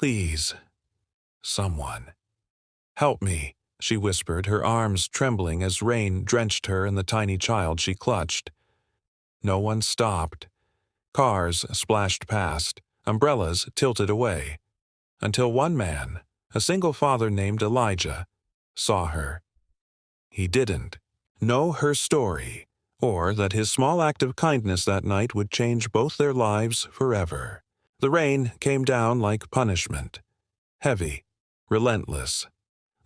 Please, someone. Help me, she whispered, her arms trembling as rain drenched her and the tiny child she clutched. No one stopped. Cars splashed past, umbrellas tilted away, until one man, a single father named Elijah, saw her. He didn't know her story, or that his small act of kindness that night would change both their lives forever. The rain came down like punishment, heavy, relentless,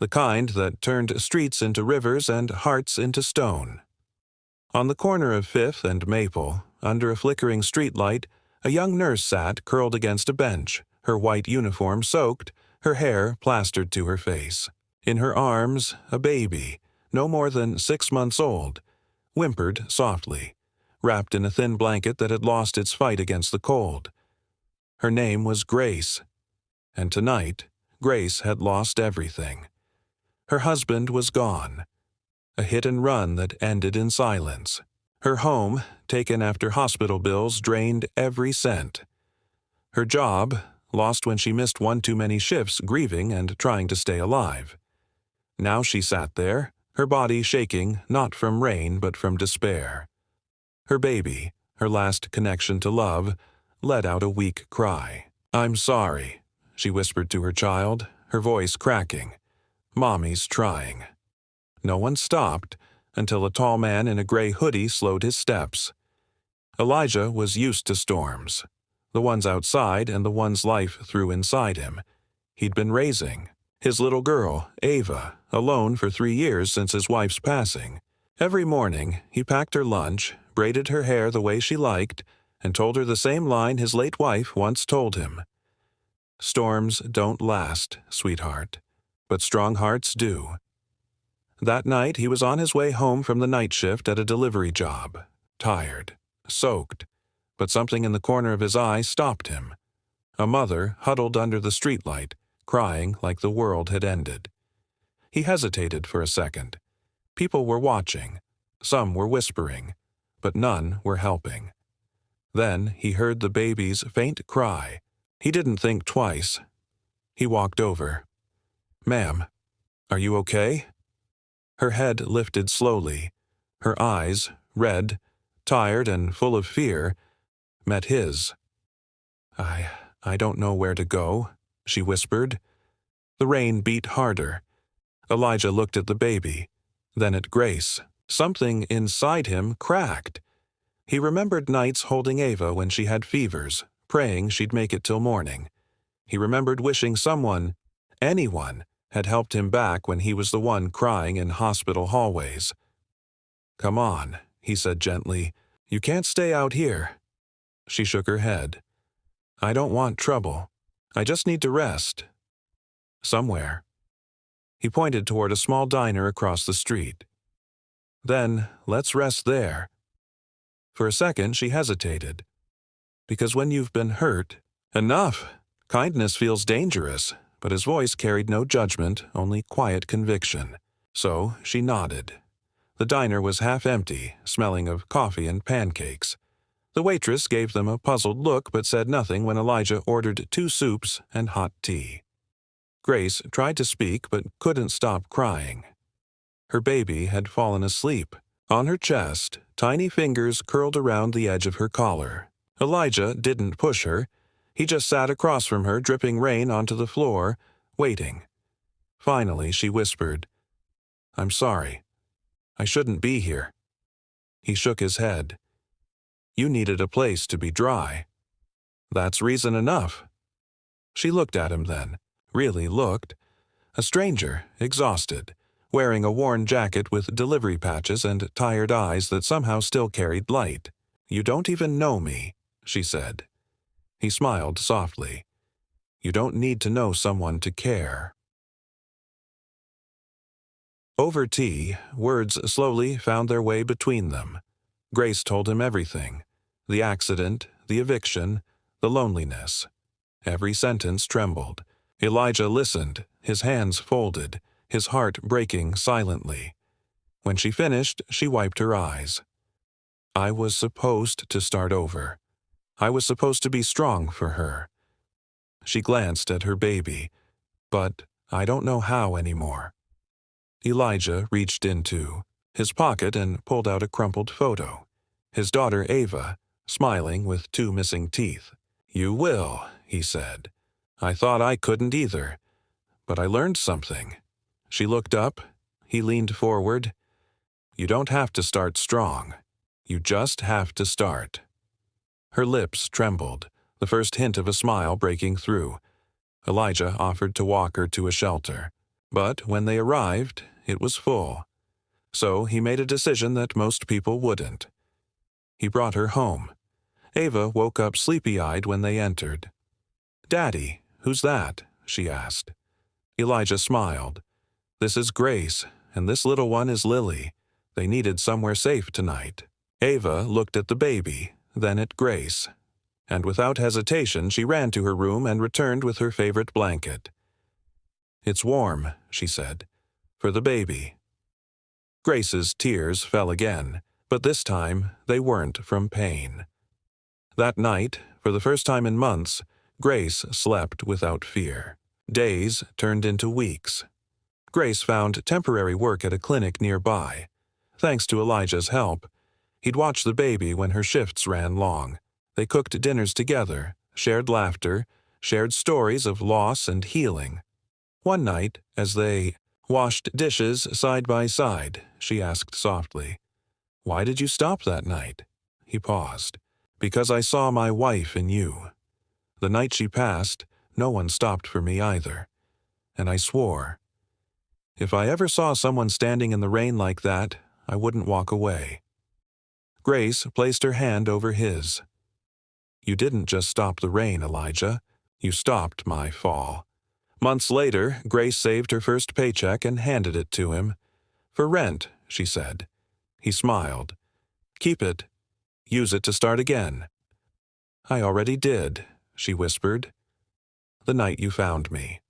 the kind that turned streets into rivers and hearts into stone. On the corner of Fifth and Maple, under a flickering streetlight, a young nurse sat curled against a bench, her white uniform soaked, her hair plastered to her face. In her arms, a baby, no more than 6 months old, whimpered softly, wrapped in a thin blanket that had lost its fight against the cold. Her name was Grace, and tonight, Grace had lost everything. Her husband was gone, a hit and run that ended in silence. Her home, taken after hospital bills, drained every cent. Her job, lost when she missed one too many shifts grieving and trying to stay alive. Now she sat there, her body shaking not from rain but from despair. Her baby, her last connection to love, let out a weak cry. "I'm sorry," she whispered to her child, her voice cracking. "Mommy's trying." No one stopped until a tall man in a gray hoodie slowed his steps. Elijah was used to storms, the ones outside and the ones life threw inside him. He'd been raising his little girl, Ava, alone for 3 years since his wife's passing. Every morning, he packed her lunch, braided her hair the way she liked, and told her the same line his late wife once told him. "Storms don't last, sweetheart, but strong hearts do." That night, he was on his way home from the night shift at a delivery job, tired, soaked, but something in the corner of his eye stopped him. A mother huddled under the streetlight, crying like the world had ended. He hesitated for a second. People were watching. Some were whispering, but none were helping. Then he heard the baby's faint cry. He didn't think twice. He walked over. "Ma'am, are you okay?" Her head lifted slowly. Her eyes, red, tired and full of fear, met his. I don't know where to go," she whispered. The rain beat harder. Elijah looked at the baby, then at Grace. Something inside him cracked. He remembered nights holding Ava when she had fevers, praying she'd make it till morning. He remembered wishing someone, anyone, had helped him back when he was the one crying in hospital hallways. "Come on," he said gently. "You can't stay out here." She shook her head. "I don't want trouble. I just need to rest. Somewhere." He pointed toward a small diner across the street. "Then let's rest there." For a second she hesitated. Because when you've been hurt, enough. Kindness feels dangerous, but his voice carried no judgment, only quiet conviction. So she nodded. The diner was half empty, smelling of coffee and pancakes. The waitress gave them a puzzled look but said nothing when Elijah ordered 2 soups and hot tea. Grace tried to speak but couldn't stop crying. Her baby had fallen asleep. On her chest, tiny fingers curled around the edge of her collar. Elijah didn't push her. He just sat across from her, dripping rain onto the floor, waiting. Finally, she whispered, "I'm sorry. I shouldn't be here." He shook his head. "You needed a place to be dry." "That's reason enough." She looked at him then, really looked. A stranger, exhausted, wearing a worn jacket with delivery patches and tired eyes that somehow still carried light. "You don't even know me," she said. He smiled softly. "You don't need to know someone to care." Over tea, words slowly found their way between them. Grace told him everything. The accident, the eviction, the loneliness. Every sentence trembled. Elijah listened, his hands folded, his heart breaking silently. When she finished, she wiped her eyes. "I was supposed to start over. I was supposed to be strong for her. She glanced at her baby, but I don't know how anymore. Elijah reached into his pocket and pulled out a crumpled photo. His daughter Ava, smiling with 2 missing teeth. "You will," he said. "I thought I couldn't either, but I learned something." She looked up. He leaned forward. "You don't have to start strong. You just have to start." Her lips trembled, the first hint of a smile breaking through. Elijah offered to walk her to a shelter, but when they arrived, it was full. So he made a decision that most people wouldn't. He brought her home. Ava woke up sleepy-eyed when they entered. "Daddy, who's that?" she asked. Elijah smiled. "This is Grace, and this little one is Lily. They needed somewhere safe tonight." Ava looked at the baby, then at Grace, and without hesitation she ran to her room and returned with her favorite blanket. "It's warm," she said, "for the baby." Grace's tears fell again, but this time they weren't from pain. That night, for the first time in months, Grace slept without fear. Days turned into weeks. Grace found temporary work at a clinic nearby. Thanks to Elijah's help, he'd watch the baby when her shifts ran long. They cooked dinners together, shared laughter, shared stories of loss and healing. One night, as they washed dishes side by side, she asked softly, "Why did you stop that night?" He paused. "Because I saw my wife in you. The night she passed, no one stopped for me either. And I swore, if I ever saw someone standing in the rain like that, I wouldn't walk away." Grace placed her hand over his. "You didn't just stop the rain, Elijah. You stopped my fall." Months later, Grace saved her first paycheck and handed it to him. "For rent," she said. He smiled. "Keep it. Use it to start again." "I already did," she whispered. "The night you found me."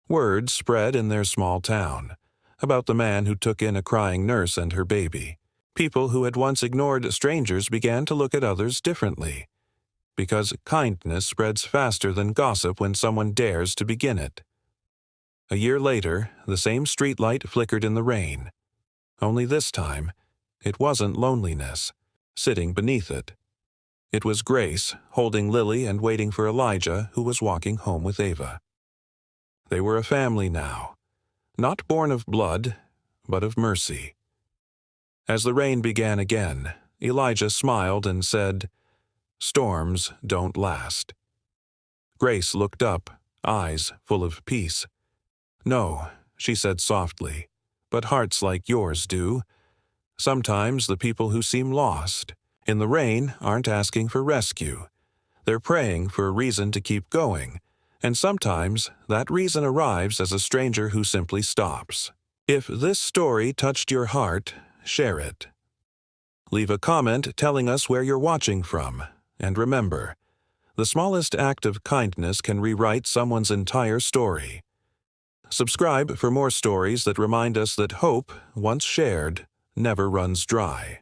Word spread in their small town about the man who took in a crying nurse and her baby. People who had once ignored strangers began to look at others differently, because kindness spreads faster than gossip when someone dares to begin it. A year later, the same streetlight flickered in the rain. Only this time, it wasn't loneliness sitting beneath it. It was Grace holding Lily and waiting for Elijah, who was walking home with Ava. They were a family now, not born of blood, but of mercy. As the rain began again, Elijah smiled and said, "Storms don't last." Grace looked up, eyes full of peace. "No," she said softly, "but hearts like yours do. Sometimes the people who seem lost in the rain aren't asking for rescue. They're praying for a reason to keep going, and sometimes that reason arrives as a stranger who simply stops." If this story touched your heart, share it. Leave a comment telling us where you're watching from, and remember, the smallest act of kindness can rewrite someone's entire story. Subscribe for more stories that remind us that hope, once shared, never runs dry.